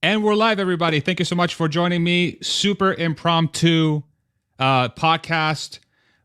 And we're live, everybody. Thank you so much for joining me. Super impromptu podcast.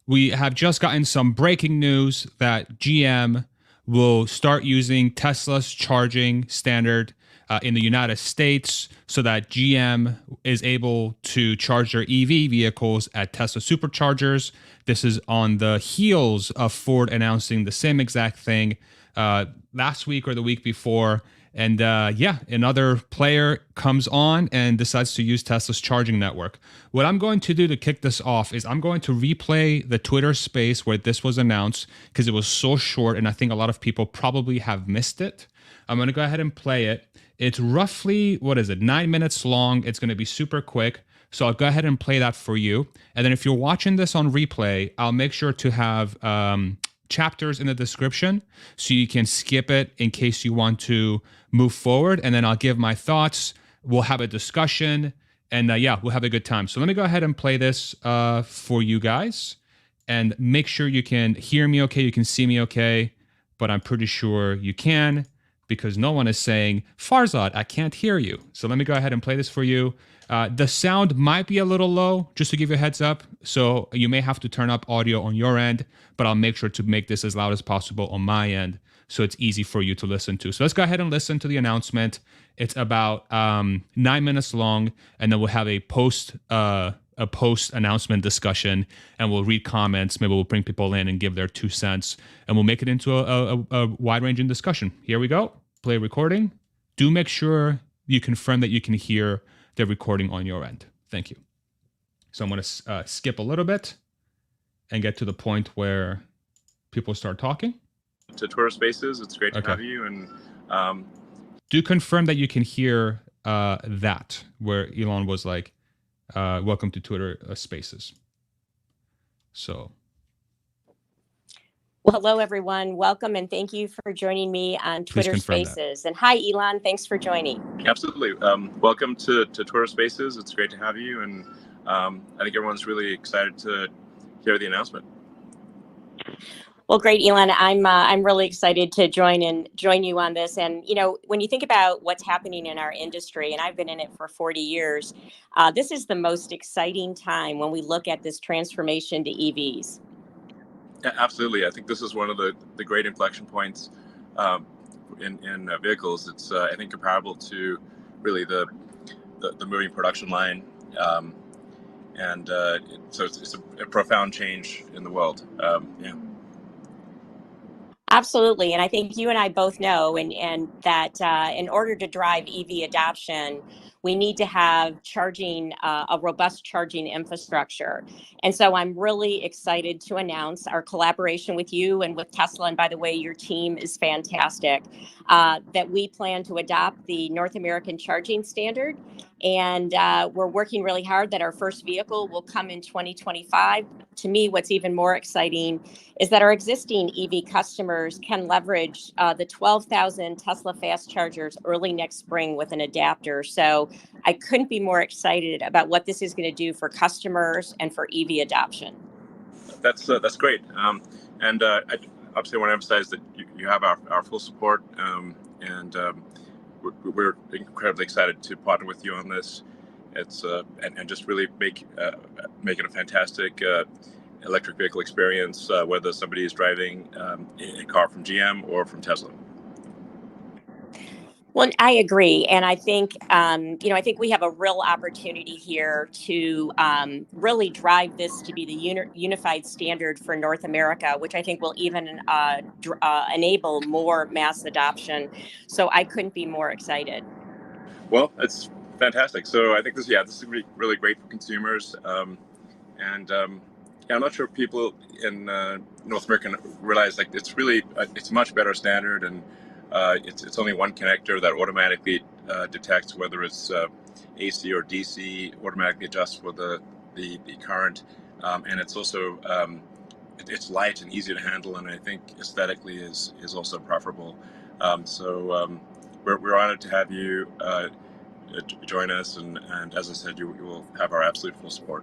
We have just gotten some breaking news that GM will start using Tesla's charging standard in the United States so that GM is able to charge their EV vehicles at Tesla superchargers. This is on the heels of Ford announcing the same exact thing last week or the week before. And another player comes on and decides to use Tesla's charging network. What I'm going to do to kick this off is I'm going to replay the Twitter space where this was announced because it was so short and I think a lot of people probably have missed it. I'm going to go ahead and play it. It's roughly, 9 minutes long. It's going to be super quick. So I'll go ahead and play that for you. And then if you're watching this on replay, I'll make sure to have chapters in the description so you can skip it in case you want to move forward, and then I'll give my thoughts. We'll have a discussion, and we'll have a good time. So let me go ahead and play this for you guys, and make sure you can hear me okay, you can see me okay, but I'm pretty sure you can because no one is saying, Farzad, I can't hear you. So let me go ahead and play this for you. The sound might be a little low, just to give you a heads up. So you may have to turn up audio on your end, but I'll make sure to make this as loud as possible on my end so it's easy for you to listen to. So let's go ahead and listen to the announcement. It's about 9 minutes long, and then we'll have a post announcement discussion, and we'll read comments. Maybe we'll bring people in and give their 2 cents, and we'll make it into a wide-ranging discussion. Here we go. Play recording. Do make sure you confirm that you can hear the recording on your end. Thank you. So I'm going to skip a little bit and get to the point where people start talking. To Twitter Spaces, it's great to have you. And do confirm that you can hear that, where Elon was like, welcome to Twitter Spaces. So. Well, hello, everyone. Welcome, and thank you for joining me on Twitter Spaces. And hi, Elon. Thanks for joining. Absolutely. Welcome to Twitter Spaces. It's great to have you. And I think everyone's really excited to hear the announcement. Well, great, Elon. I'm really excited to join you on this. And, you know, when you think about what's happening in our industry, and I've been in it for 40 years, this is the most exciting time when we look at this transformation to EVs. Yeah, absolutely. I think this is one of the great inflection points in vehicles. It's, I think, comparable to really the moving production line. So it's a profound change in the world. Absolutely. And I think you and I both know and that in order to drive EV adoption, we need to have charging, a robust charging infrastructure. And so I'm really excited to announce our collaboration with you and with Tesla. And by the way, your team is fantastic, that we plan to adopt the North American charging standard. And we're working really hard that our first vehicle will come in 2025. To me, what's even more exciting is that our existing EV customers can leverage the 12,000 Tesla fast chargers early next spring with an adapter. So I couldn't be more excited about what this is going to do for customers and for EV adoption. That's great. I obviously want to emphasize that you have our full support, and we're incredibly excited to partner with you on this. It's and just really make it a fantastic electric vehicle experience, whether somebody is driving a car from GM or from Tesla. Well, I agree. And I think, I think we have a real opportunity here to really drive this to be the unified standard for North America, which I think will even enable more mass adoption. So I couldn't be more excited. Well, it's fantastic. So I think this is really great for consumers. I'm not sure people in North America realize it's a much better standard, and it's only one connector that automatically detects whether it's AC or DC, automatically adjusts for the current, and it's also it's light and easy to handle, and I think aesthetically is also preferable. We're honored to have you join us, and as I said, you will have our absolute full support.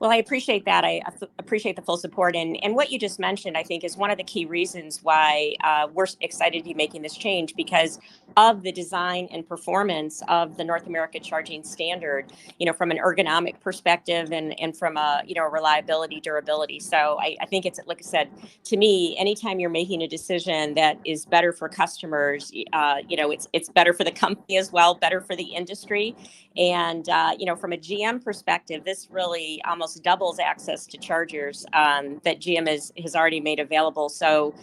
Well, I appreciate that. I appreciate the full support. And what you just mentioned, I think, is one of the key reasons why we're excited to be making this change, because of the design and performance of the North America charging standard, from an ergonomic perspective and from a, reliability, durability. So I think it's, like I said, to me, anytime you're making a decision that is better for customers, it's better for the company as well, better for the industry. And, from a GM perspective, this really almost doubles access to chargers that GM has already made available. So,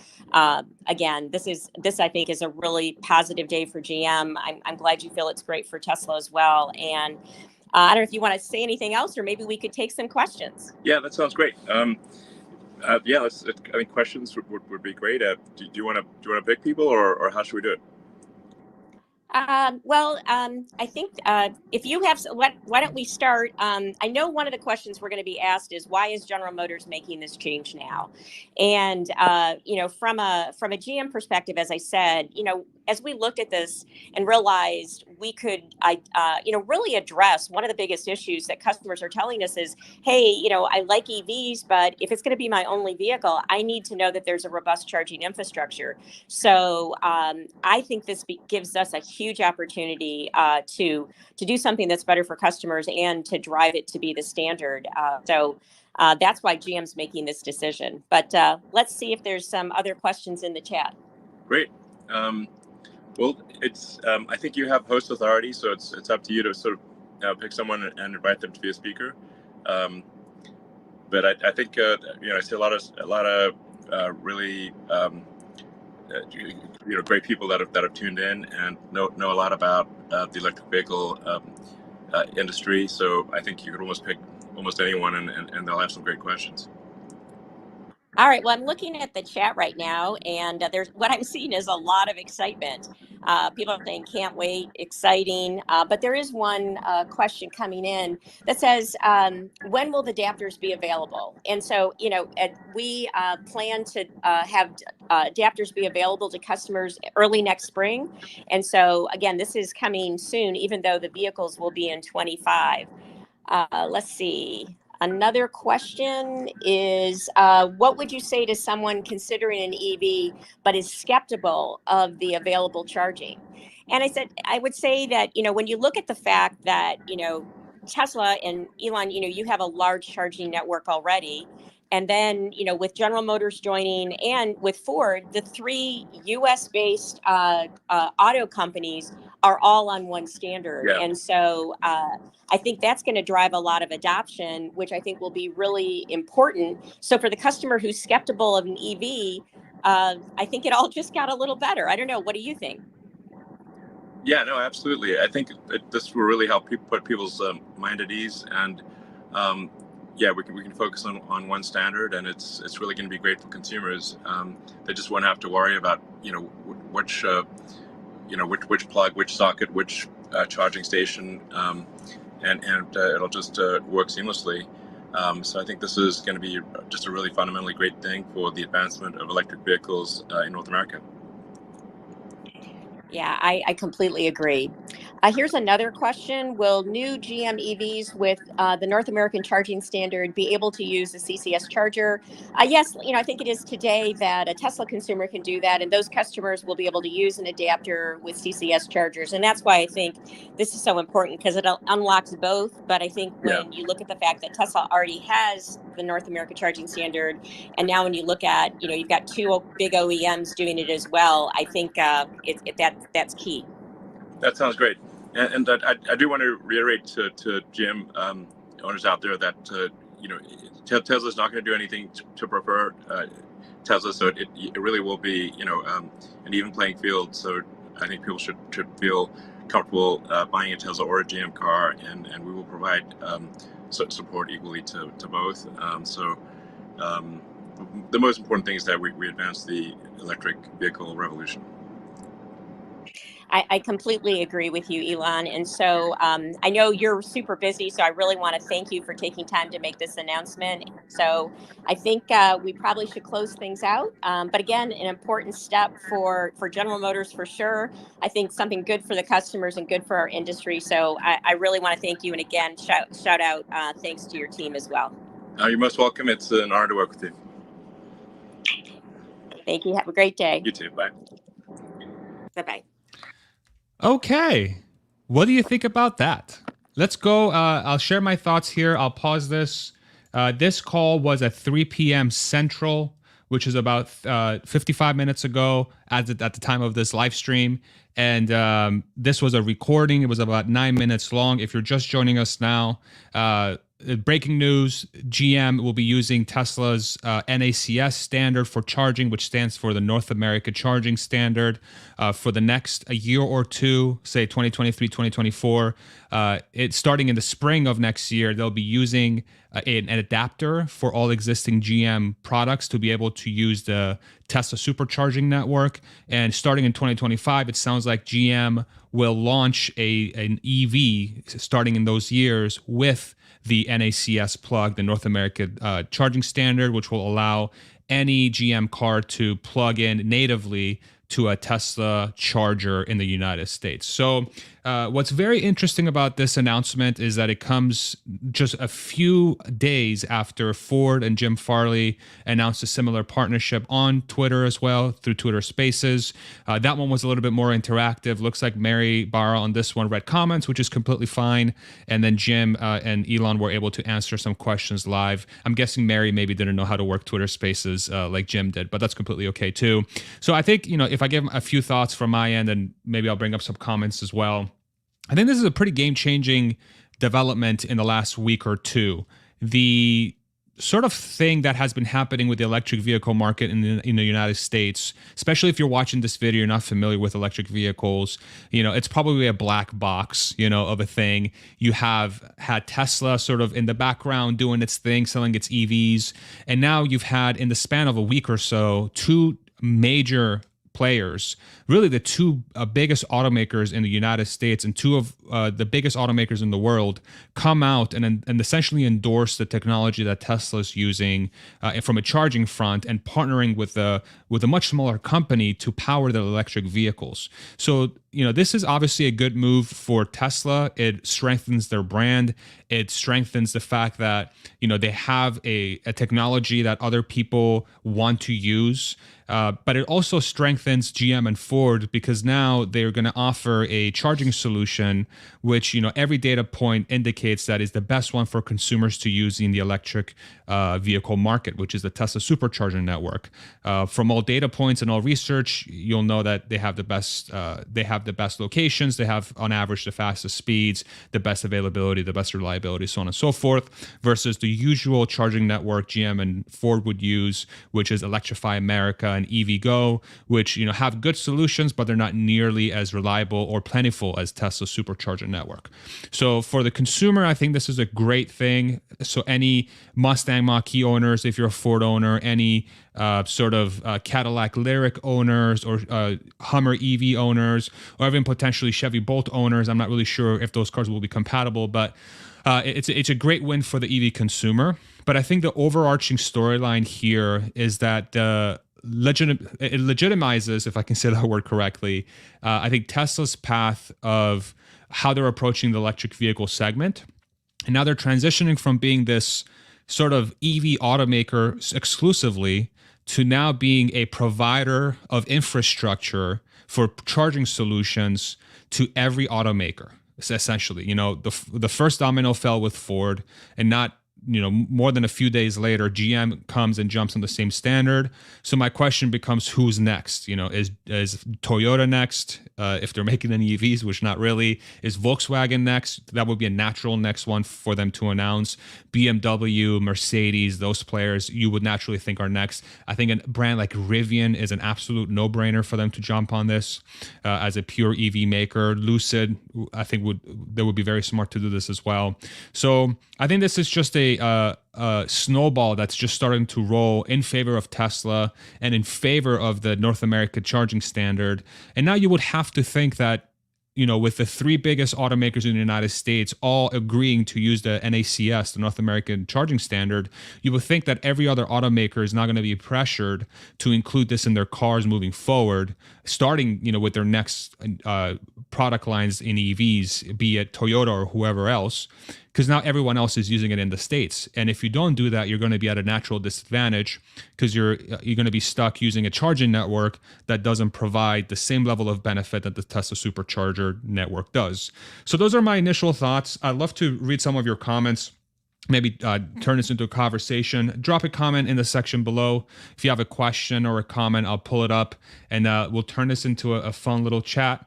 again, this I think is a really positive day for GM. I'm glad you feel it's great for Tesla as well. And I don't know if you want to say anything else, or maybe we could take some questions. Yeah, that sounds great. I think questions would be great. Do you want to pick people, or how should we do it? I think if you have, why don't we start? I know one of the questions we're going to be asked is, why is General Motors making this change now? And from a GM perspective, as I said, as we looked at this and realized we could, really address one of the biggest issues that customers are telling us is, hey, I like EVs, but if it's going to be my only vehicle, I need to know that there's a robust charging infrastructure. So I think this gives us a huge opportunity to do something that's better for customers and to drive it to be the standard. So that's why GM's making this decision. But let's see if there's some other questions in the chat. Great. Well, it's I think you have host authority, so it's up to you to sort of pick someone and invite them to be a speaker. But I think I see a lot of really great people that have tuned in and know a lot about the electric vehicle industry. So I think you could almost pick almost anyone, and they'll have some great questions. All right. Well, I'm looking at the chat right now, and there's what I'm seeing is a lot of excitement. People are saying, "Can't wait, exciting." But there is one question coming in that says, "When will the adapters be available?" And so, we plan to have adapters be available to customers early next spring. And so, again, this is coming soon, even though the vehicles will be in 25. Let's see. Another question is, what would you say to someone considering an EV but is skeptical of the available charging? And I would say that, when you look at the fact that, Tesla and Elon, you have a large charging network already. And then, with General Motors joining and with Ford, the three US-based auto companies are all on one standard. Yeah. And so I think that's going to drive a lot of adoption, which I think will be really important. So for the customer who's skeptical of an EV, I think it all just got a little better. I don't know. What do you think? Yeah, no, absolutely. I think this will really help put people's mind at ease, and we can focus on one standard, and it's really going to be great for consumers. They just won't have to worry about which plug, which socket, which charging station, and it'll just work seamlessly. So I think this is going to be just a really fundamentally great thing for the advancement of electric vehicles in North America. Yeah, I completely agree. Here's another question. Will new GM EVs with the North American charging standard be able to use the CCS charger? Yes, I think it is today that a Tesla consumer can do that, and those customers will be able to use an adapter with CCS chargers. And that's why I think this is so important, because it unlocks both. But I think when you look at the fact that Tesla already has the North America charging standard, and now when you look at, you've got two big OEMs doing it as well, I think that's key. That sounds great. And I do want to reiterate to GM owners out there that Tesla's not going to do anything to prefer Tesla, so it really will be an even playing field. So I think people should feel comfortable buying a Tesla or a GM car, and we will provide support equally to both. The most important thing is that we advance the electric vehicle revolution. I completely agree with you, Elon. And so I know you're super busy, so I really want to thank you for taking time to make this announcement. So I think we probably should close things out. But again, an important step for General Motors for sure. I think something good for the customers and good for our industry. So I really want to thank you. And again, shout out thanks to your team as well. You're most welcome. It's an honor to work with you. Thank you. Have a great day. You too. Bye. Bye-bye. Okay. What do you think about that? Let's go. I'll share my thoughts here. I'll pause this. This call was at 3 p.m. Central, which is about 55 minutes ago at the time of this live stream. And this was a recording. It was about 9 minutes long. If you're just joining us now, breaking news, GM will be using Tesla's NACS standard for charging, which stands for the North America Charging Standard, for the next a year or two, say 2023, 2024. It's starting in the spring of next year. They'll be using an adapter for all existing GM products to be able to use the Tesla supercharging network. And starting in 2025, it sounds like GM will launch an EV starting in those years with the NACS plug, the North America Charging Standard, which will allow any GM car to plug in natively to a Tesla charger in the United States. So what's very interesting about this announcement is that it comes just a few days after Ford and Jim Farley announced a similar partnership on Twitter as well, through Twitter Spaces. That one was a little bit more interactive. Looks like Mary Barra on this one read comments, which is completely fine. And then Jim and Elon were able to answer some questions live. I'm guessing Mary maybe didn't know how to work Twitter Spaces like Jim did, but that's completely okay too. So I think, if I give a few thoughts from my end, and maybe I'll bring up some comments as well. I think this is a pretty game-changing development in the last week or two. The sort of thing that has been happening with the electric vehicle market in the United States, especially if you're watching this video, you're not familiar with electric vehicles, it's probably a black box, of a thing. You have had Tesla sort of in the background doing its thing, selling its EVs. And now you've had, in the span of a week or so, two major players, really the two biggest automakers in the United States and two of the biggest automakers in the world, come out and essentially endorse the technology that Tesla is using from a charging front, and partnering with a much smaller company to power their electric vehicles. So this is obviously a good move for Tesla. It strengthens their brand. It strengthens the fact that they have a technology that other people want to use. But it also strengthens GM and Ford, because now they're going to offer a charging solution which every data point indicates that is the best one for consumers to use in the electric vehicle market, which is the Tesla supercharger network. From all data points and all research, you'll know that they have the best locations. They have on average the fastest speeds, the best availability, the best reliability, so on and so forth, versus the usual charging network GM and Ford would use, which is Electrify America and EVgo, which have good solutions, but they're not nearly as reliable or plentiful as Tesla's supercharger network. So for the consumer, I think this is a great thing. So any Mustang Mach-E owners, if you're a Ford owner, any Cadillac Lyriq owners, or Hummer EV owners, or even potentially Chevy Bolt owners, I'm not really sure if those cars will be compatible, but it's a great win for the EV consumer. But I think the overarching storyline here is that it legitimizes, if I can say that word correctly, I think Tesla's path of how they're approaching the electric vehicle segment. And now they're transitioning from being this sort of EV automaker exclusively to now being a provider of infrastructure for charging solutions to every automaker, essentially. The first domino fell with Ford, and not more than a few days later, GM comes and jumps on the same standard. So my question becomes, who's next? Is Toyota next? If they're making any EVs, which not really. Is Volkswagen next? That would be a natural next one for them to announce. BMW, Mercedes, those players you would naturally think are next. I think a brand like Rivian is an absolute no-brainer for them to jump on this as a pure EV maker. Lucid, I think they would be very smart to do this as well. So I think this is just a snowball that's just starting to roll in favor of Tesla and in favor of the North America charging standard. And now you would have to think that, with the three biggest automakers in the United States all agreeing to use the NACS, the North American charging standard, you would think that every other automaker is not going to be pressured to include this in their cars moving forward, starting, with their next product lines in EVs, be it Toyota or whoever else. because now everyone else is using it in the States. And if you don't do that, you're going to be at a natural disadvantage because you're going to be stuck using a charging network that doesn't provide the same level of benefit that the Tesla supercharger network does. So those are my initial thoughts. I'd love to read some of your comments. Maybe turn this into a conversation. Drop a comment in the section below. If you have a question or a comment, I'll pull it up and we'll turn this into a fun little chat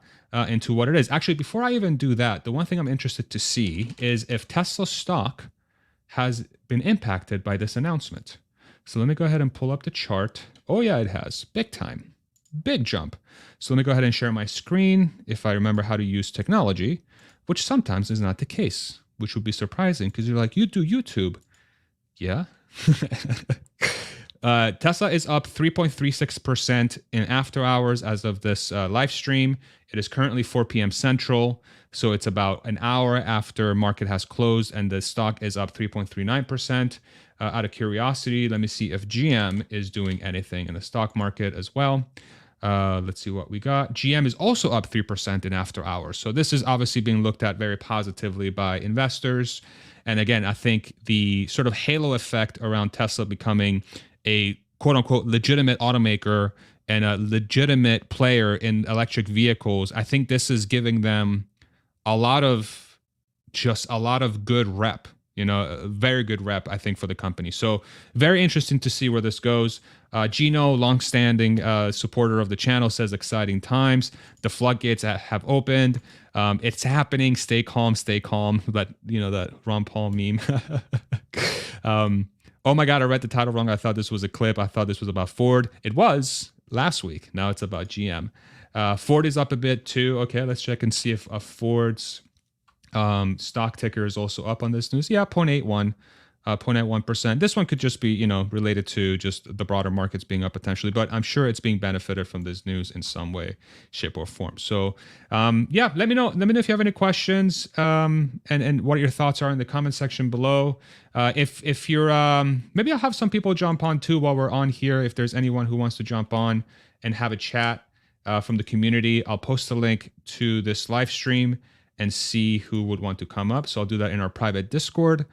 into what it is. Actually, before I even do that, the one thing I'm interested to see is if Tesla stock has been impacted by this announcement. So let me go ahead and pull up the chart. Oh yeah, it has. Big time. Big jump. So let me go ahead and share my screen if I remember how to use technology, which sometimes is not the case, which would be surprising because you're like, you do YouTube. Yeah. Tesla is up 3.36% in after hours as of this live stream. It is currently 4 p.m. Central, so it's about an hour after market has closed, and the stock is up 3.39%. Out of curiosity, let me see if GM is doing anything in the stock market as well. Let's see what we got. GM is also up 3% in after hours. So this is obviously being looked at very positively by investors. And again, I think the sort of halo effect around Tesla becoming a quote unquote legitimate automaker and a legitimate player in electric vehicles, I think this is giving them a lot of good rep, a very good rep, I think, for the company. So very interesting to see where this goes. Gino, longstanding supporter of the channel, says exciting times. The floodgates have opened. It's happening. Stay calm, stay calm. But that Ron Paul meme. Oh my God, I read the title wrong. I thought this was a clip. I thought this was about Ford. It was last week. Now it's about GM. Ford is up a bit too. Okay, let's check and see if Ford's stock ticker is also up on this news. Yeah, 0.81%. This one could just be, related to just the broader markets being up potentially, but I'm sure it's being benefited from this news in some way, shape, or form. So, yeah, let me know. Let me know if you have any questions and what your thoughts are in the comment section below. If you're, maybe I'll have some people jump on too while we're on here. If there's anyone who wants to jump on and have a chat from the community, I'll post a link to this live stream and see who would want to come up. So I'll do that in our private Discord,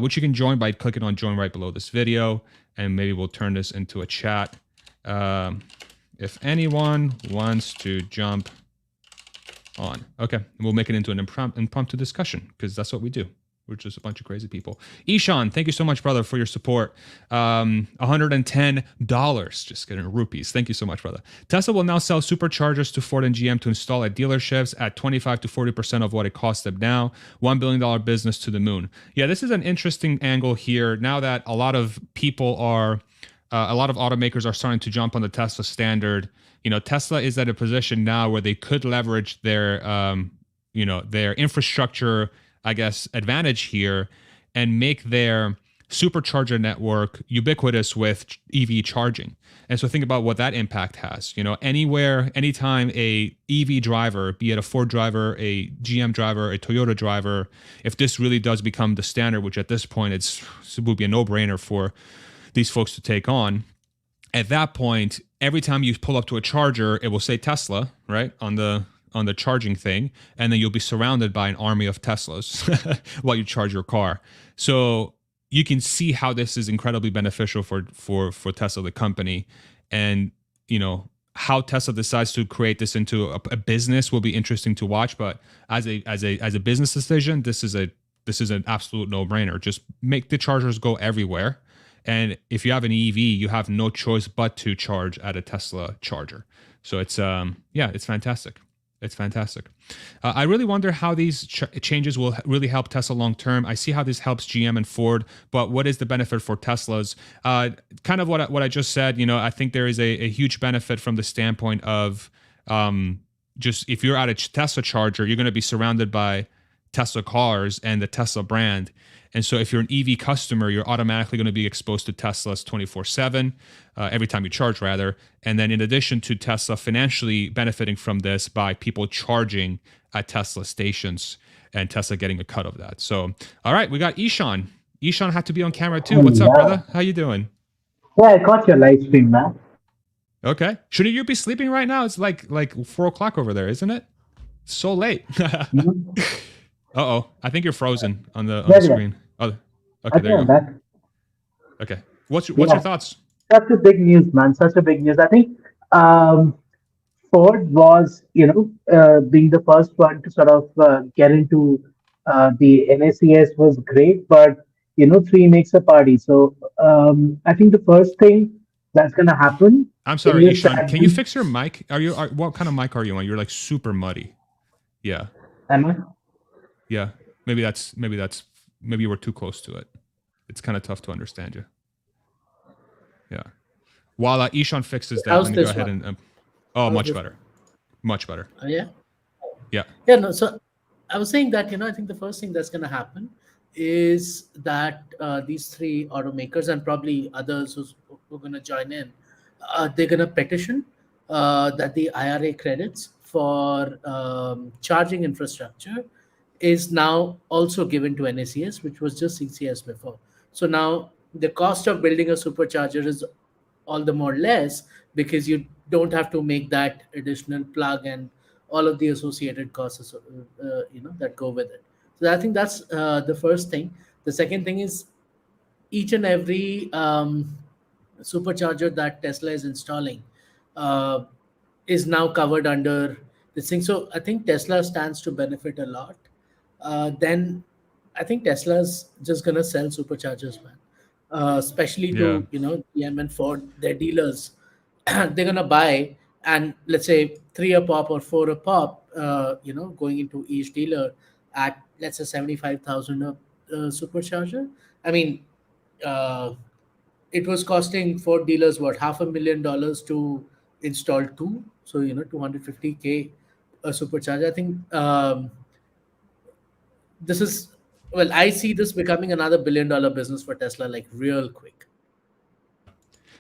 which you can join by clicking on join right below this video. And maybe we'll turn this into a chat. If anyone wants to jump on. Okay, we'll make it into an impromptu discussion because that's what we do. We're just a bunch of crazy people. Ishan, thank you so much, brother, for your support. $110, just kidding, rupees. Thank you so much, brother. Tesla will now sell superchargers to Ford and GM to install at dealerships at 25 to 40% of what it costs them now. $1 billion business to the moon. Yeah, this is an interesting angle here. Now that a lot of people are, a lot of automakers are starting to jump on the Tesla standard. Tesla is at a position now where they could leverage their, their infrastructure, I guess, advantage here and make their supercharger network ubiquitous with EV charging. And so think about what that impact has. Anytime a EV driver, be it a Ford driver, a GM driver, a Toyota driver, if this really does become the standard, which at this point it would be a no-brainer for these folks to take on, at that point, every time you pull up to a charger, it will say Tesla, right, on the charging thing, and then you'll be surrounded by an army of Teslas while you charge your car. So you can see how this is incredibly beneficial for Tesla, the company, and how Tesla decides to create this into a business will be interesting to watch. But as a business decision, this is an absolute no-brainer. Just make the chargers go everywhere. And if you have an EV, you have no choice but to charge at a Tesla charger. So it's it's fantastic. It's fantastic. I really wonder how these changes will really help Tesla long term. I see how this helps GM and Ford, but what is the benefit for Teslas? Kind of what I just said. I think there is a huge benefit from the standpoint of just if you're at a Tesla charger, you're going to be surrounded by Tesla cars and the Tesla brand. And so if you're an EV customer, you're automatically going to be exposed to Teslas 24/7, every time you charge, rather. And then in addition to Tesla financially benefiting from this by people charging at Tesla stations and Tesla getting a cut of that. So, all right, we got Ishan. Ishan had to be on camera too. What's up, brother? How you doing? Yeah, I caught your live stream, man. Okay. Shouldn't you be sleeping right now? It's like 4 o'clock over there, isn't it? So late. Uh-oh. I think you're frozen on the Yeah, yeah. screen. Oh, I okay, there think you I'm go. back. Okay. What's your Yeah, thoughts? such a big news, man. Such a big news. I think Ford was, being the first one to sort of get into the NACS was great, but three makes a party. So I think the first thing that's going to happen I'm in sorry, this Ishan. Can you strategy, fix your mic? What kind of mic are you on? You're like super muddy. Yeah. am I? Yeah. Maybe you were too close to it. It's kind of tough to understand you. Yeah. While Ishan fixes that, let How's me go this ahead one? and oh, How's much this? better. Much better. Yeah. Yeah. Yeah, no. So I was saying that I think the first thing that's going to happen is that these three automakers and probably others who are going to join in, they're going to petition that the IRA credits for charging infrastructure is now also given to NACS, which was just CCS before. So now the cost of building a supercharger is all the more less because you don't have to make that additional plug and all of the associated costs that go with it. So I think that's the first thing. The second thing is each and every supercharger that Tesla is installing uh, is now covered under this thing. So I think Tesla stands to benefit a lot. Then I think Tesla's just gonna sell superchargers, man. Especially Yeah. to GM and Ford, their dealers. They're gonna buy, and let's say three a pop or four a pop. Going into each dealer at, let's say, 75,000 a supercharger. I mean, uh, it was costing Ford dealers what, $500,000 to install two, so 250K a supercharger. I think this is, well, I see this becoming another $1 billion business for Tesla, like real quick.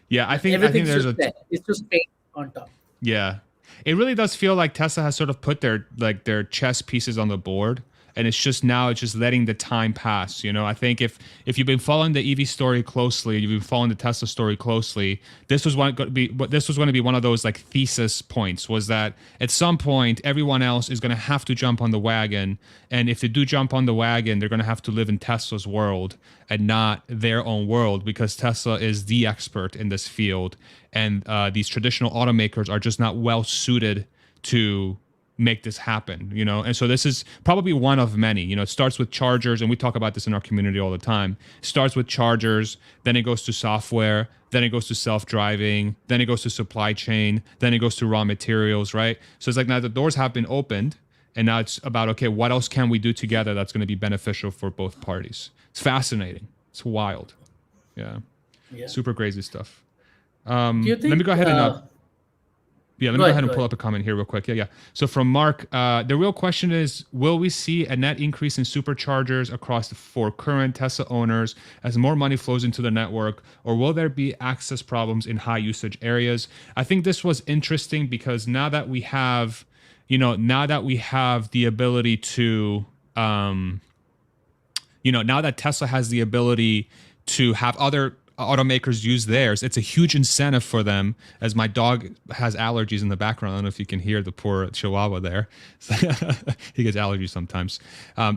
Yeah, I think Everything's there's just there. It's just paint on top. yeah. It really does feel like Tesla has sort of put their chess pieces on the board, and it's just letting the time pass. I think if you've been following the EV story closely, you've been following the Tesla story closely, this was going to be one of those like thesis points, was that at some point everyone else is going to have to jump on the wagon, and if they do jump on the wagon, they're going to have to live in Tesla's world and not their own world, because Tesla is the expert in this field, and these traditional automakers are just not well suited to make this happen, and so this is probably one of many. It starts with chargers, and we talk about this in our community all the time. It starts with chargers, then it goes to software, then it goes to self-driving, then it goes to supply chain, then it goes to raw materials, right? So it's like now the doors have been opened, and now it's about, okay, what else can we do together that's going to be beneficial for both parties? It's fascinating. It's wild. Yeah. Yeah. Super crazy stuff. Do you think? Let me go ahead and let me go ahead and pull Go up a comment here real quick. Yeah. So from Mark, the real question is, will we see a net increase in superchargers for current Tesla owners as more money flows into the network, or will there be access problems in high usage areas? I think this was interesting because now that we have the ability to, now that Tesla has the ability to have other automakers use theirs, it's a huge incentive for them. As my dog has allergies in the background, I don't know if you can hear the poor Chihuahua there. He gets allergies sometimes.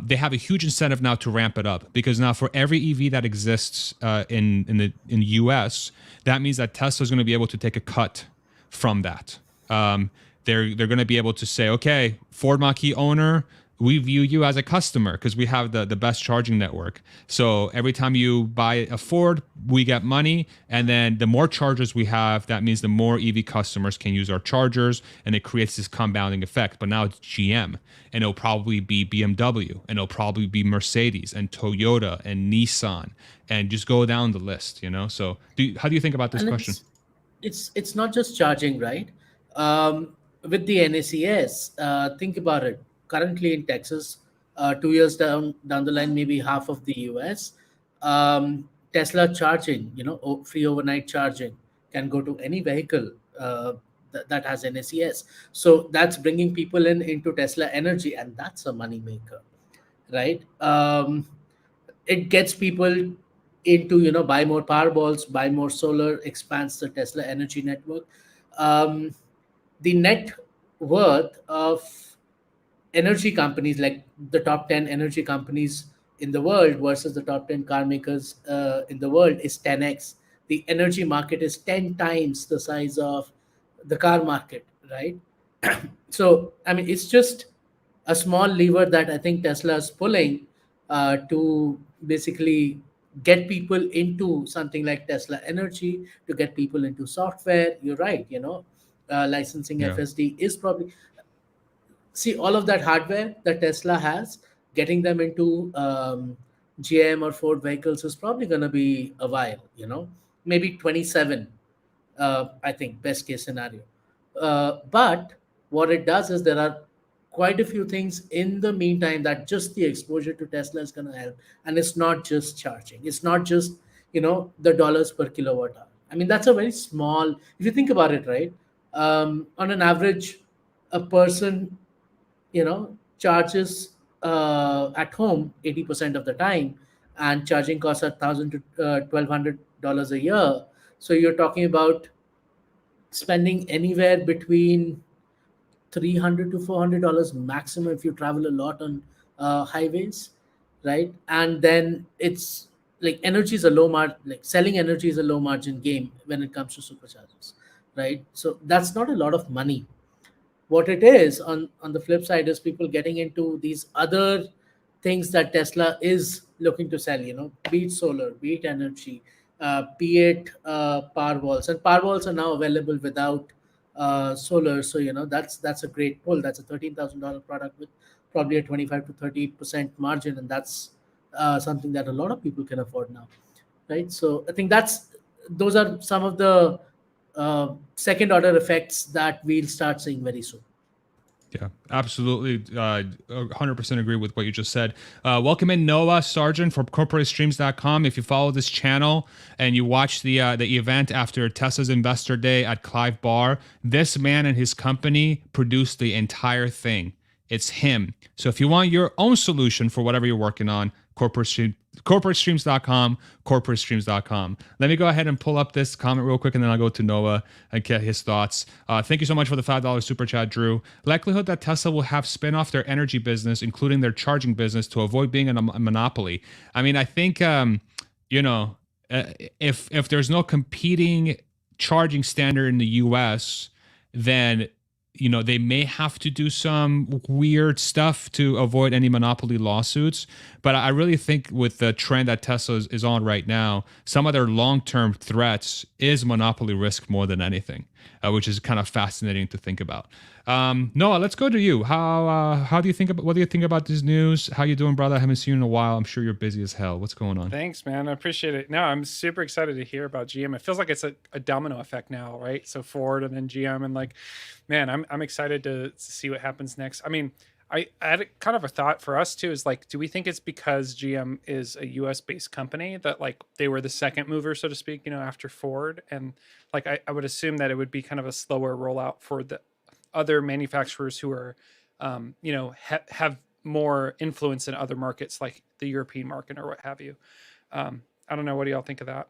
They have a huge incentive now to ramp it up, because now for every EV that exists in the US, that means that Tesla is going to be able to take a cut from that. They're going to be able to say, okay, Ford Mach-E owner, we view you as a customer because we have the best charging network. So every time you buy a Ford, we get money. And then the more chargers we have, that means the more EV customers can use our chargers, and it creates this compounding effect. But now it's GM, and it'll probably be BMW, and it'll probably be Mercedes and Toyota and Nissan, and just go down the list, So how do you think about this And question? it's not just charging, right? With the NACS, think about it. Currently in Texas, 2 years down the line, maybe half of the US, Tesla charging, free overnight charging can go to any vehicle that has NACS. So that's bringing people into Tesla Energy, and that's a money maker, right? It gets people into buy more Powerballs, buy more solar, expands the Tesla Energy network. The net worth of energy companies, like the top 10 energy companies in the world versus the top 10 car makers in the world, is 10x. The energy market is 10 times the size of the car market, right? So, I mean, it's just a small lever that I think Tesla is pulling to basically get people into something like Tesla Energy, to get people into software. You're right, licensing Yeah. FSD is probably, see, all of that hardware that Tesla has, getting them into GM or Ford vehicles is probably going to be a while, maybe 27, I think, best case scenario. But what it does is there are quite a few things in the meantime that just the exposure to Tesla is going to help. And it's not just charging, it's not just, the dollars per kilowatt hour. I mean, that's a very small, if you think about it, right? On an average, a person charges at home 80% of the time, and charging costs are 1,000 to $1,200 a year. So you're talking about spending anywhere between 300 to $400 maximum if you travel a lot on highways, right? And then it's like energy is a low margin, like selling energy is a low margin game when it comes to superchargers, right? So that's not a lot of money. What it is on the flip side is people getting into these other things that Tesla is looking to sell, be it solar, be it energy, be it power walls. And power walls are now available without solar. So, that's a great pull. That's a $13,000 product with probably a 25 to 30% margin. And that's something that a lot of people can afford now, right? So I think those are some of the second order effects that we'll start seeing very soon. Yeah, absolutely. 100% agree with what you just said. Welcome in Noah Sargent from corporatestreams.com. If you follow this channel and you watch the event after Tesla's Investor Day at Clive Bar, this man and his company produced the entire thing. It's him. So if you want your own solution for whatever you're working on, corporatestreams.com, corporatestreams.com. Let me go ahead and pull up this comment real quick, and then I'll go to Noah and get his thoughts. Thank you so much for the $5 super chat, Drew. Likelihood that Tesla will have spin off their energy business, including their charging business, to avoid being a monopoly. I mean, I think, if there's no competing charging standard in the US, then they may have to do some weird stuff to avoid any monopoly lawsuits. But I really think with the trend that Tesla is on right now, some of their long-term threats is monopoly risk more than anything, which is kind of fascinating to think about. Noah, let's go to you. What do you think about this news? How you doing, brother? I haven't seen you in a while. I'm sure you're busy as hell. What's going on? Thanks, man. I appreciate it. No, I'm super excited to hear about GM. It feels like it's a domino effect now, right? So Ford and then GM, and like, man, I'm excited to see what happens next. I mean, I had kind of a thought for us too, is like, do we think it's because GM is a US based company that like they were the second mover, so to speak, after Ford? And like, I would assume that it would be kind of a slower rollout for the other manufacturers who are, have more influence in other markets, like the European market or what have you. I don't know. What do y'all think of that?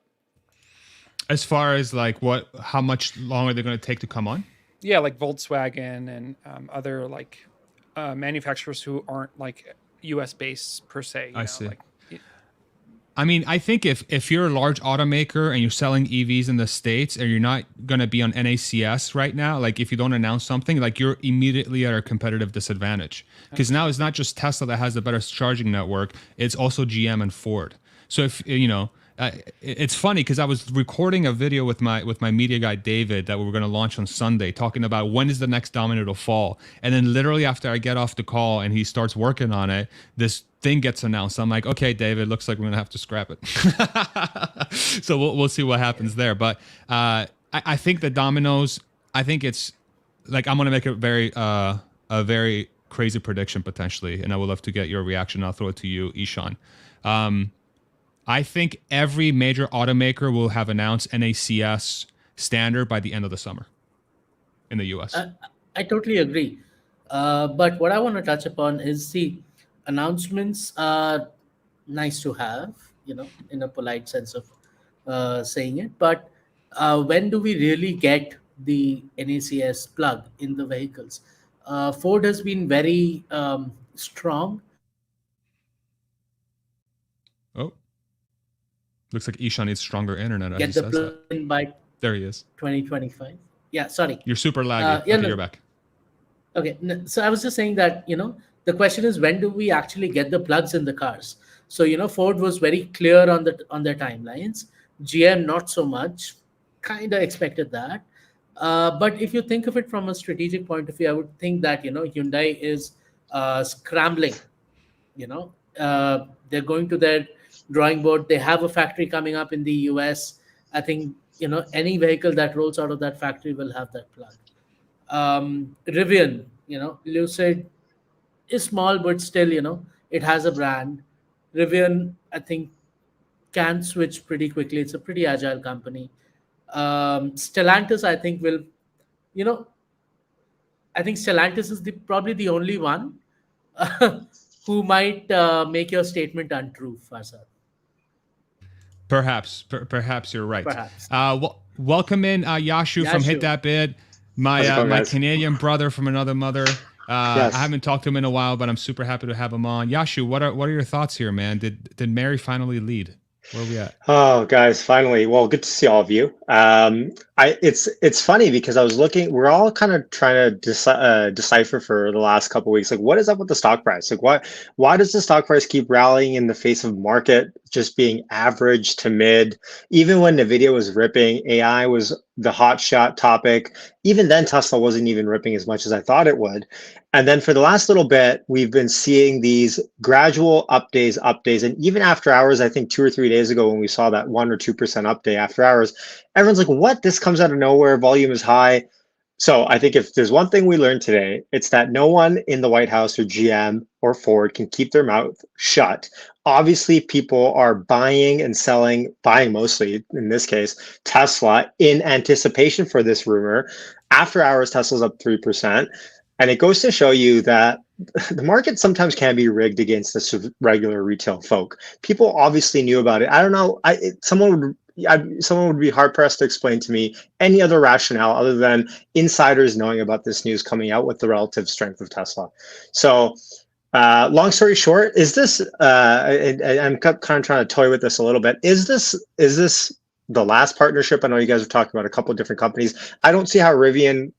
As far as like how much longer they're going to take to come on? Yeah, like Volkswagen and other like manufacturers who aren't like US based per se. I see. Like, I mean, I think if you're a large automaker and you're selling EVs in the States and you're not going to be on NACS right now, like if you don't announce something, like you're immediately at a competitive disadvantage. Because now it's not just Tesla that has the better charging network, it's also GM and Ford. So if, it's funny because I was recording a video with my media guy, David, that we were going to launch on Sunday, talking about when is the next domino to fall. And then literally after I get off the call and he starts working on it, this thing gets announced. I'm like, okay, David, looks like we're going to have to scrap it. So we'll see what happens there. But I think the dominoes, I think it's like, I'm going to make a very crazy prediction potentially. And I would love to get your reaction. I'll throw it to you, Ishan. I think every major automaker will have announced NACS standard by the end of the summer in the US. I totally agree. But what I want to touch upon is, see, announcements are nice to have, in a polite sense of saying it. But when do we really get the NACS plug in the vehicles? Ford has been very strong. Oh, looks like Ishan needs stronger internet as he Get the says that. plug-in by There he is. 2025. Yeah, sorry. You're super laggy. Yeah, Okay, no, you're back. okay. So I was just saying that, the question is, when do we actually get the plugs in the cars? So, Ford was very clear on their timelines. GM not so much. Kind of expected that. But if you think of it from a strategic point of view, I would think that, Hyundai is scrambling. They're going to their drawing board. They have a factory coming up in the US. I think, any vehicle that rolls out of that factory will have that plug. Rivian, Lucid is small, but still, it has a brand. Rivian, I think, can switch pretty quickly. It's a pretty agile company. Stellantis, I think, will, you know, I think Stellantis is probably the only one who might make your statement untrue, Farzad. Perhaps you're right. Perhaps. Welcome in Yashu from Hit Yashu. That Bid, How's it my going, my guys? Canadian brother from another mother. Yes. I haven't talked to him in a while, but I'm super happy to have him on. Yashu, what are your thoughts here, man? Did Mary finally lead? Where are we at? Oh, guys, finally. Well, good to see all of you. It's funny because I was looking. We're all kind of trying to decipher for the last couple of weeks. Like, what is up with the stock price? Like, why does the stock price keep rallying in the face of market just being average to mid? Even when Nvidia was ripping, AI was the hot shot topic. Even then, Tesla wasn't even ripping as much as I thought it would. And then for the last little bit, we've been seeing these gradual up days. And even after hours, I think 2 or 3 days ago when we saw that 1 or 2% up day after hours, everyone's like, what? This comes out of nowhere. Volume is high. So I think if there's one thing we learned today, it's that no one in the White House or GM or Ford can keep their mouth shut. Obviously, people are buying and selling, buying mostly in this case, Tesla in anticipation for this rumor. After hours, Tesla's up 3%. And it goes to show you that the market sometimes can be rigged against the regular retail folk. People obviously knew about it. I don't know. Someone would be hard pressed to explain to me any other rationale other than insiders knowing about this news coming out with the relative strength of Tesla. So, long story short, is this? I'm kind of trying to toy with this a little bit. Is this the last partnership? I know you guys are talking about a couple of different companies. I don't see how Rivian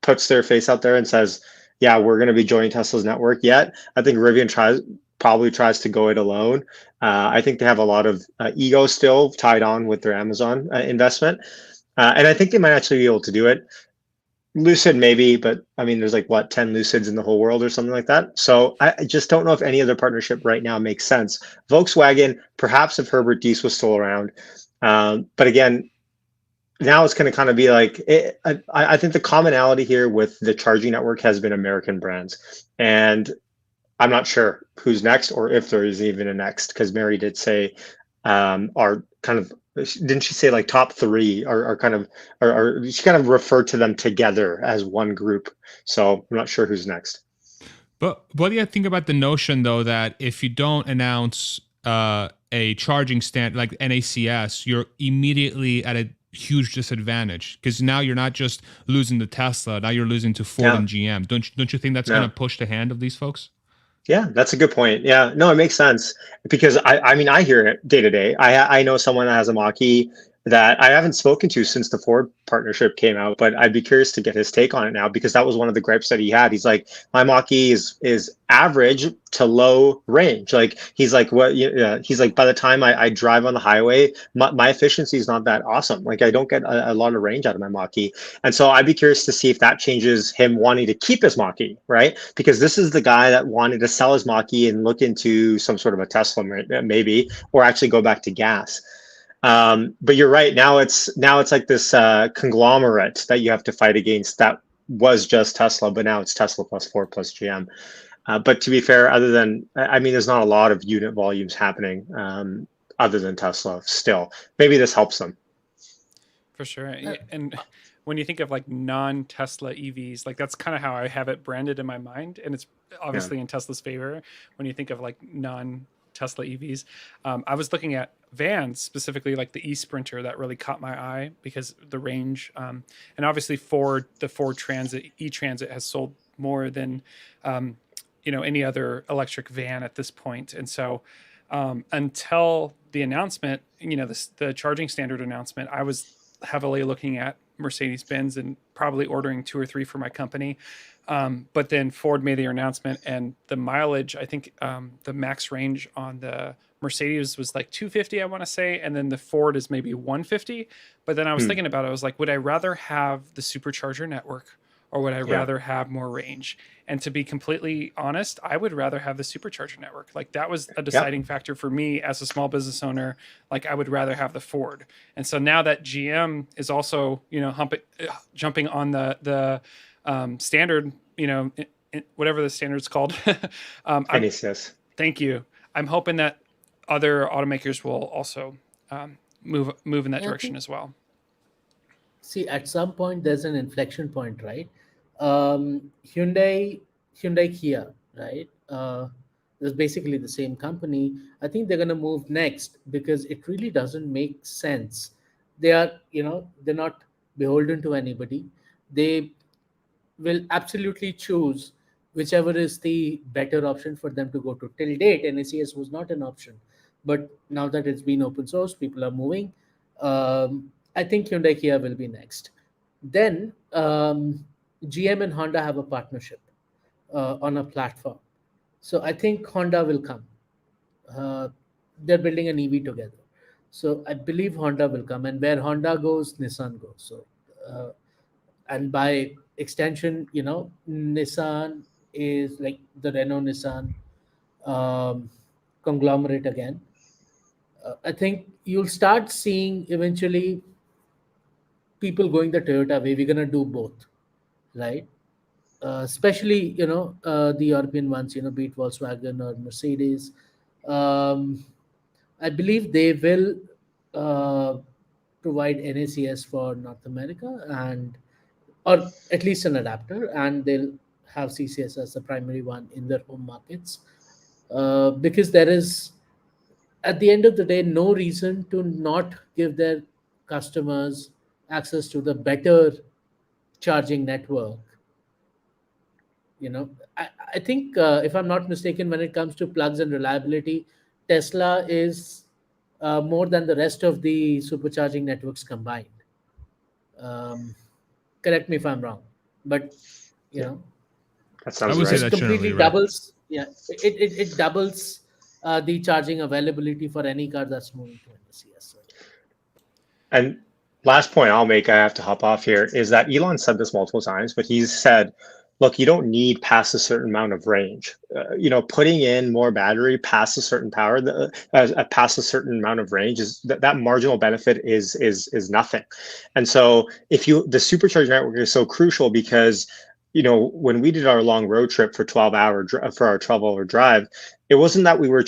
puts their face out there and says, yeah, we're going to be joining Tesla's network yet. I think Rivian probably tries to go it alone. I think they have a lot of ego still tied on with their Amazon investment. And I think they might actually be able to do it. Lucid maybe, but I mean, there's like 10 Lucids in the whole world or something like that. So I just don't know if any other partnership right now makes sense. Volkswagen, perhaps if Herbert Diess was still around. But again, now it's going to kind of be like, I think the commonality here with the charging network has been American brands. And I'm not sure who's next or if there is even a next, because Mary did say are kind of, didn't she say like top three are kind of, or she kind of referred to them together as one group. So I'm not sure who's next. But what do you think about the notion, though, that if you don't announce a charging stand like NACS, you're immediately at a huge disadvantage, because now you're not just losing to Tesla, now you're losing to Ford and GM. Don't you think that's going to push the hand of these folks? Yeah, that's a good point. Yeah, no, it makes sense, because I mean, I hear it day to day. I know someone that has a Mach-E that I haven't spoken to since the Ford partnership came out, but I'd be curious to get his take on it now, because that was one of the gripes that he had. He's like, my Mach-E is average to low range. Like he's like, he's like, by the time I drive on the highway, my efficiency is not that awesome. Like I don't get a lot of range out of my Mach-E. And so I'd be curious to see if that changes him wanting to keep his Mach-E, right? Because this is the guy that wanted to sell his Mach-E and look into some sort of a Tesla maybe, or actually go back to gas. But you're right. Now it's like this conglomerate that you have to fight against that was just Tesla, but now it's Tesla plus Ford plus GM. But to be fair, other than, I mean, there's not a lot of unit volumes happening other than Tesla still. Maybe this helps them. For sure. And when you think of like non-Tesla EVs, like that's kind of how I have it branded in my mind. And it's obviously in Tesla's favor when you think of like non-Tesla EVs. I was looking at vans, specifically like the e-Sprinter, that really caught my eye because the range, and obviously the Ford Transit, e-Transit has sold more than any other electric van at this point. And so until the announcement, the charging standard announcement, I was heavily looking at Mercedes-Benz and probably ordering 2 or 3 for my company. But then Ford made their announcement, and the mileage, I think the max range on the Mercedes was like 250, I want to say, and then the Ford is maybe 150. But then I was thinking about it. I was like, would I rather have the supercharger network, or would I rather have more range? And to be completely honest, I would rather have the supercharger network. Like, that was a deciding factor for me as a small business owner. Like, I would rather have the Ford. And so now that GM is also, jumping on the standard, whatever the standard's called. NACS. Thank you. I'm hoping that other automakers will also move in that direction as well. See, at some point there's an inflection point, right? Hyundai Kia, right? It's basically the same company. I think they're going to move next because it really doesn't make sense. They are, they're not beholden to anybody. They will absolutely choose whichever is the better option for them to go to. Till date, NACS was not an option, but now that it's been open source, people are moving. I think Hyundai Kia will be next. Then GM and Honda have a partnership on a platform. So I think Honda will come. They're building an EV together. So I believe Honda will come. And where Honda goes, Nissan goes. So, and by extension, Nissan is like the Renault Nissan conglomerate again. I think you'll start seeing eventually people going the Toyota way. We're going to do both, right? Especially, the European ones, be it Volkswagen or Mercedes. I believe they will provide NACS for North America, or at least an adapter, and they'll have CCS as the primary one in their home markets. Because there is, at the end of the day, no reason to not give their customers access to the better charging network. I think, if I'm not mistaken, when it comes to plugs and reliability, Tesla is more than the rest of the supercharging networks combined. Correct me if I'm wrong, but that I sounds would say right. that's completely generally right. doubles. Yeah, it doubles the charging availability for any car that's moving to NACS. And last point I'll make, I have to hop off here, is that Elon said this multiple times, but he's said, look, you don't need past a certain amount of range. Putting in more battery past a certain power, past a certain amount of range, is that marginal benefit is nothing. And so the supercharger network is so crucial because when we did our long road trip for 12-hour drive, it wasn't that we were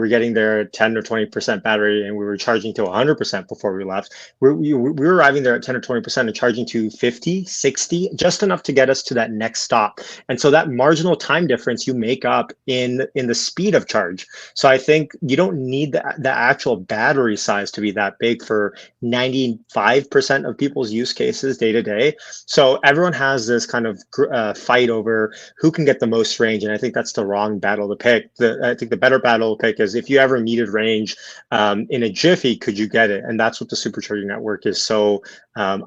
getting there at 10 or 20% battery and we were charging to 100% before we left. We were arriving there at 10 or 20% and charging to 50, 60, just enough to get us to that next stop. And so that marginal time difference you make up in the speed of charge. So I think you don't need the actual battery size to be that big for 95% of people's use cases day to day. So everyone has this kind of fight over who can get the most range. And I think that's the wrong battle to pick. I think the better battle to pick is if you ever needed range in a jiffy, could you get it? And that's what the supercharging network is so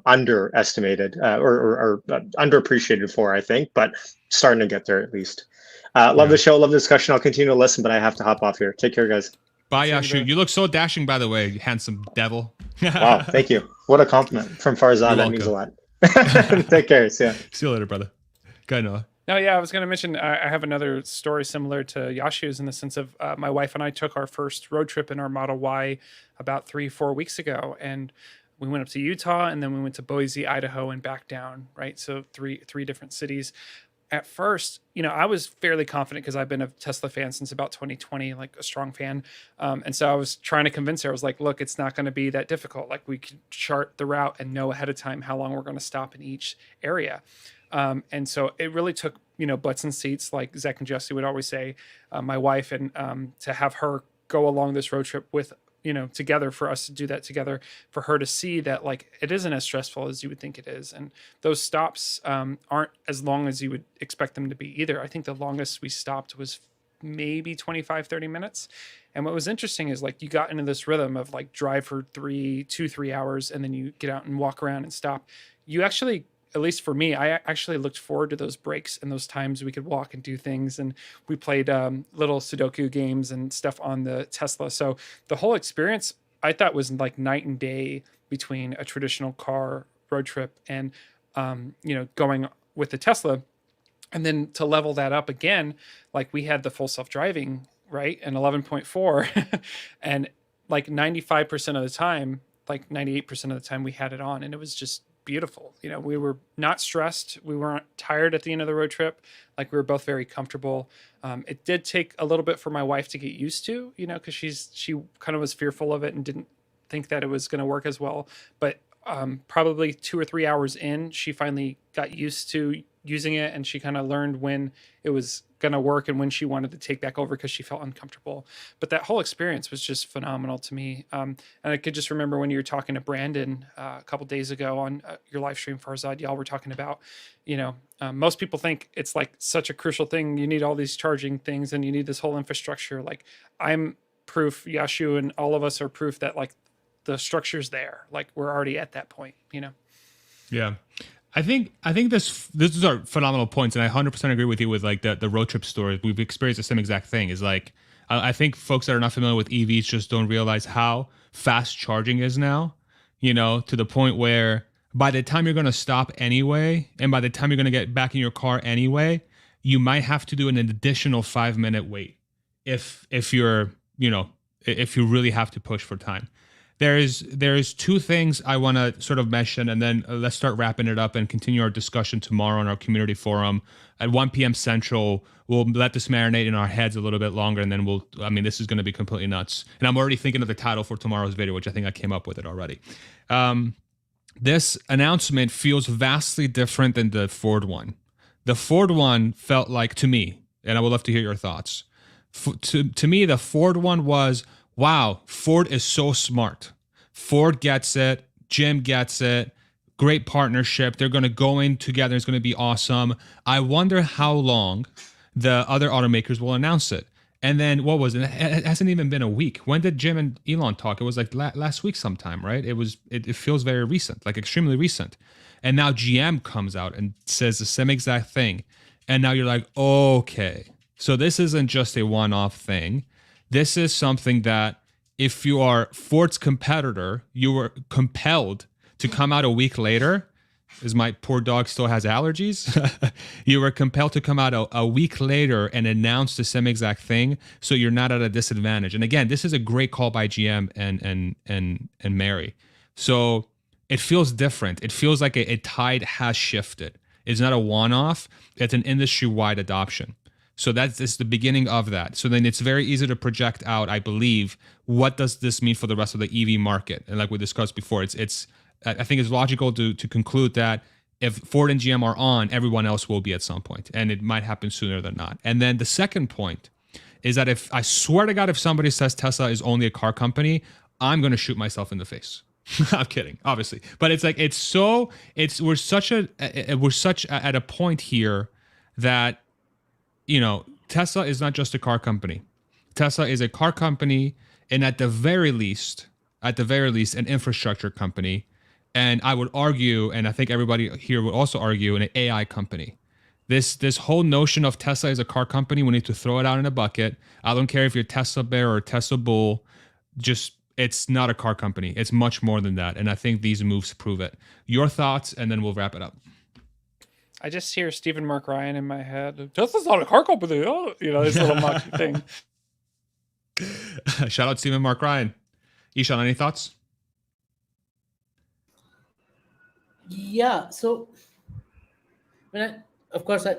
underestimated or underappreciated for, I think, but starting to get there at least. Love the show, love the discussion. I'll continue to listen, but I have to hop off here. Take care, guys. Bye, Yashu. You look so dashing, by the way, you handsome devil. Wow, thank you. What a compliment from Farzad. That means a lot. Take care. See ya. See you later, brother. Go ahead, Noah. No, yeah, I was going to mention I have another story similar to Yashu's in the sense of my wife and I took our first road trip in our Model Y about 3-4 weeks ago, and we went up to Utah, and then we went to Boise, Idaho, and back down, right? So three different cities. At first, I was fairly confident because I've been a Tesla fan since about 2020, like a strong fan. And so I was trying to convince her. I was like, look, it's not going to be that difficult. Like, we could chart the route and know ahead of time how long we're going to stop in each area. And so it really took, butts and seats, like Zach and Jesse would always say, my wife, and to have her go along this road trip with together, for us to do that together, for her to see that like it isn't as stressful as you would think it is. And those stops aren't as long as you would expect them to be either. I think the longest we stopped was maybe 25, 30 minutes. And what was interesting is like you got into this rhythm of like drive for 3 hours, and then you get out and walk around and stop. You actually, at least for me, I actually looked forward to those breaks and those times we could walk and do things. And we played little Sudoku games and stuff on the Tesla. So the whole experience I thought was like night and day between a traditional car road trip and, going with the Tesla. And then to level that up again, like we had the full self-driving, right? And 11.4 and like 95% of the time, like 98% of the time we had it on, and it was just beautiful. We were not stressed. We weren't tired at the end of the road trip. Like we were both very comfortable. It did take a little bit for my wife to get used to, because she kind of was fearful of it and didn't think that it was going to work as well. But probably 2 or 3 hours in, she finally got used to using it, and she kind of learned when it was going to work and when she wanted to take back over because she felt uncomfortable. But that whole experience was just phenomenal to me. And I could just remember when you were talking to Brandon a couple days ago on your live stream, Farzad, y'all were talking about, most people think it's like such a crucial thing. You need all these charging things and you need this whole infrastructure. Like I'm proof, Yashu and all of us are proof that like the structure's there. Like we're already at that point, Yeah. I think this are phenomenal points, and I 100% agree with you with like the road trip story. We've experienced the same exact thing. Is like I think folks that are not familiar with EVs just don't realize how fast charging is now. To the point where by the time you're going to stop anyway, and by the time you're going to get back in your car anyway, you might have to do an additional 5-minute wait if you're if you really have to push for time. There's two things I want to sort of mention, and then let's start wrapping it up and continue our discussion tomorrow on our community forum at 1 p.m. Central. We'll let this marinate in our heads a little bit longer, and then this is going to be completely nuts. And I'm already thinking of the title for tomorrow's video, which I think I came up with it already. This announcement feels vastly different than the Ford one. The Ford one felt like, to me, and I would love to hear your thoughts. To me, the Ford one was, wow, Ford is so smart. Ford gets it. Jim gets it. Great partnership. They're going to go in together. It's going to be awesome. I wonder how long the other automakers will announce it. And then what was it? It hasn't even been a week. When did Jim and Elon talk? It was like last week sometime, right? It feels very recent, like extremely recent. And now GM comes out and says the same exact thing. And now you're like, okay, so this isn't just a one-off thing. This is something that if you are Ford's competitor, you were compelled to come out a week later. As my poor dog still has allergies. You were compelled to come out a week later and announce the same exact thing, so you're not at a disadvantage. And again, this is a great call by GM and Mary. So it feels different. It feels like a tide has shifted. It's not a one-off. It's an industry-wide adoption. So that's the beginning of that. So then it's very easy to project out, I believe, what does this mean for the rest of the EV market? And like we discussed before, I think it's logical to conclude that if Ford and GM are on, everyone else will be at some point, and it might happen sooner than not. And then the second point is that if I swear to God, if somebody says Tesla is only a car company, I'm going to shoot myself in the face. I'm kidding, obviously, but it's like we're such at a point here that Tesla is not just a car company. Tesla is a car company, and at the very least, an infrastructure company. And I would argue, and I think everybody here would also argue, an AI company. This whole notion of Tesla as a car company, we need to throw it out in a bucket. I don't care if you're Tesla Bear or Tesla Bull. It's not a car company. It's much more than that. And I think these moves prove it. Your thoughts, and then we'll wrap it up. I just hear Stephen Mark Ryan in my head. Tesla's not a car company. Oh, this little monkey thing. Shout out Stephen Mark Ryan. Ishan, any thoughts? Yeah. So, of course, I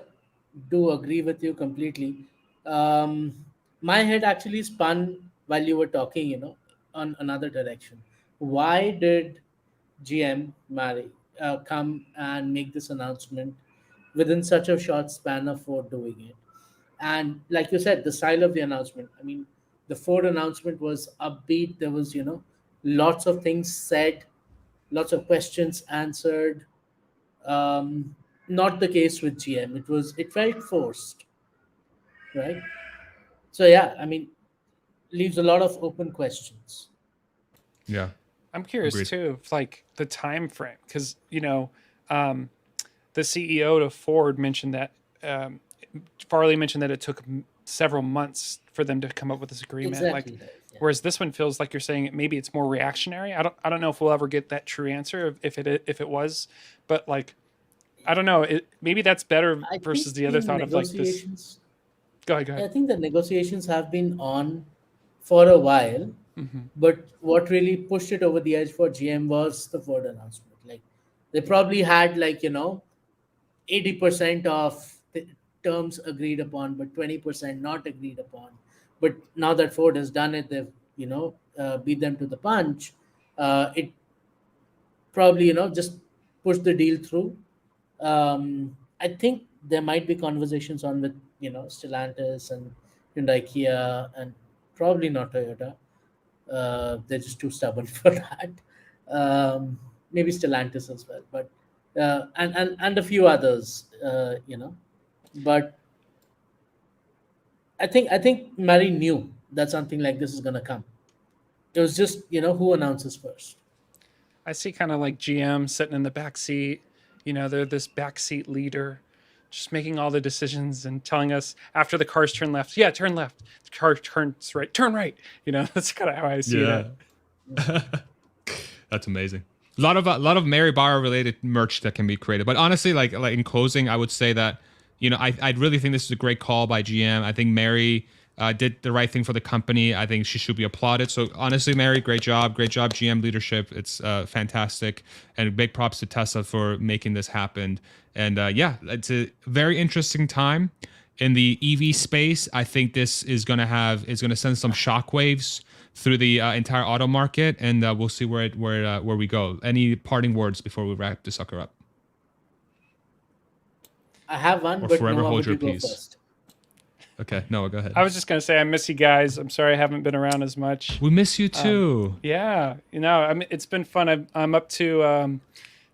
do agree with you completely. My head actually spun while you were talking, on another direction. Why did GM come and make this announcement within such a short span of Ford doing it? And like you said, the style of the announcement. I mean, The Ford announcement was upbeat. There was, lots of things said, lots of questions answered. Um, Not the case with GM. It felt forced, right? So yeah, I mean, leaves a lot of open questions. Yeah. I'm curious Agreed. too, of, like the time frame, because um, the CEO of Ford mentioned that Farley mentioned that it took several months for them to come up with this agreement. Exactly Like, right. Yeah. whereas this one feels like you're saying maybe it's more reactionary. I don't know if we'll ever get that true answer if it was, but like I don't know. Maybe that's better I versus think the other the thought of like this. negotiations. Go ahead. Go I ahead. think the negotiations have been on for a while, Hmm. but what really pushed it over the edge for GM was the Ford announcement. Like, they probably had 80% of the terms agreed upon, but 20% not agreed upon. But now that Ford has done it, they've beat them to the punch. It probably just push the deal through. I think there might be conversations on with Stellantis and Hyundai, Kia, and probably not Toyota. They're just too stubborn for that. Maybe Stellantis as well, but and a few others. But I think Mary knew that something like this is gonna come. It was just who announces first. I see kind of like GM sitting in the back seat. They're this backseat leader, just making all the decisions and telling us after the cars turn left. Yeah, turn left. The car turns right. Turn right. That's kind of how I see Yeah. that. That's amazing. A lot of Mary Barra related merch that can be created. But honestly, like in closing, I would say that I really think this is a great call by GM. I think Mary did the right thing for the company. I think she should be applauded. So honestly, Mary, great job, GM leadership. It's fantastic, and big props to Tesla for making this happen. And yeah, it's a very interesting time in the EV space. I think this is going to send some shockwaves through the entire auto market, and we'll see where we go. Any parting words before we wrap this sucker up? I have one, Or but forever Noah, hold would your you go peace. first? Okay, Noah, go ahead. I was just gonna say I miss you guys. I'm sorry I haven't been around as much. We miss you too. Yeah, I mean, it's been fun. I'm up to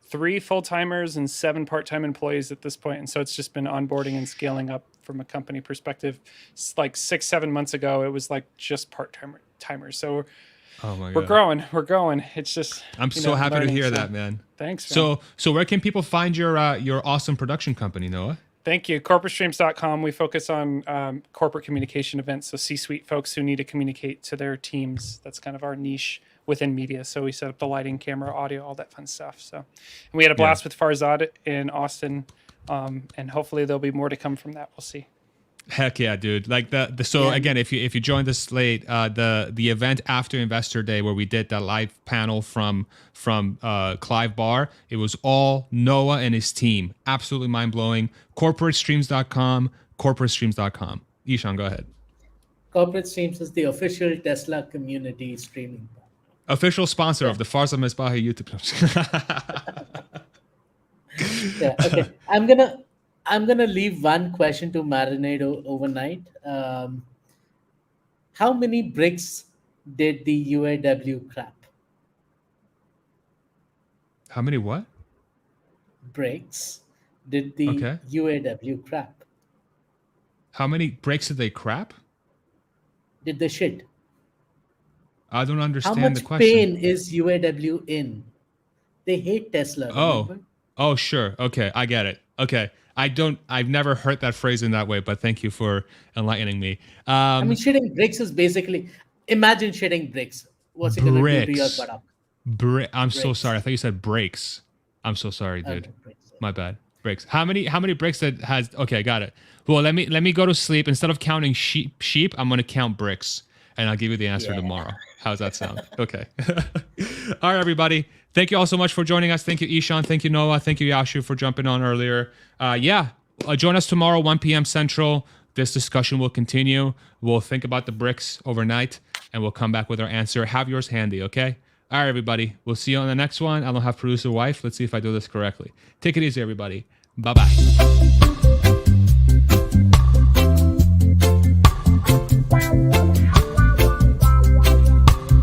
3 full-timers and 7 part-time employees at this point, and so it's just been onboarding and scaling up from a company perspective. It's like 6-7 months ago, it was like just part-timers. So Oh my we're god. growing. We're growing. It's just I'm so happy to learning, hear so that, man. Thanks. Man. So where can people find your awesome production company, Noah? Thank you. CorporateStreams.com. We focus on corporate communication events. So C-suite folks who need to communicate to their teams. That's kind of our niche within media. So we set up the lighting, camera, audio, all that fun stuff. So, and we had a blast with Farzad in Austin. And hopefully there'll be more to come from that. We'll see. Heck yeah, dude! Like again, if you joined us late, the event after Investor Day where we did that live panel from Clive Barr, it was all Noah and his team. Absolutely mind blowing. CorporateStreams.com, CorporateStreams.com. Ishan, go ahead. Corporate Streams is the official Tesla community streaming partner. Official sponsor of the Farzad Mesbahi YouTube. Yeah. Okay. I'm gonna leave one question to marinate overnight. How many bricks did the UAW crap? How many what? Bricks did the Okay. UAW crap? How many breaks did they crap? Did they shit? I don't How understand much the question. pain is UAW in? They hate Tesla. Remember? Oh, sure. Okay, I get it. Okay. I've never heard that phrase in that way, but thank you for enlightening me. I mean, shitting bricks is basically, imagine shitting bricks. What's it gonna do to your Bricks. butt? I'm so Bricks. sorry. I thought you said breaks. I'm so sorry, dude. Okay, bricks. My bad. Breaks. How many bricks that has? Okay, got it. Well, let me go to sleep. Instead of counting sheep, I'm gonna count bricks, and I'll give you the answer tomorrow. How's that sound? Okay. All right, everybody. Thank you all so much for joining us. Thank you, Ishan. Thank you, Noah. Thank you, Yashu, for jumping on earlier. Join us tomorrow, 1 p.m. Central. This discussion will continue. We'll think about the bricks overnight, and we'll come back with our answer. Have yours handy, okay? All right, everybody. We'll see you on the next one. I don't have producer wife. Let's see if I do this correctly. Take it easy, everybody. Bye-bye.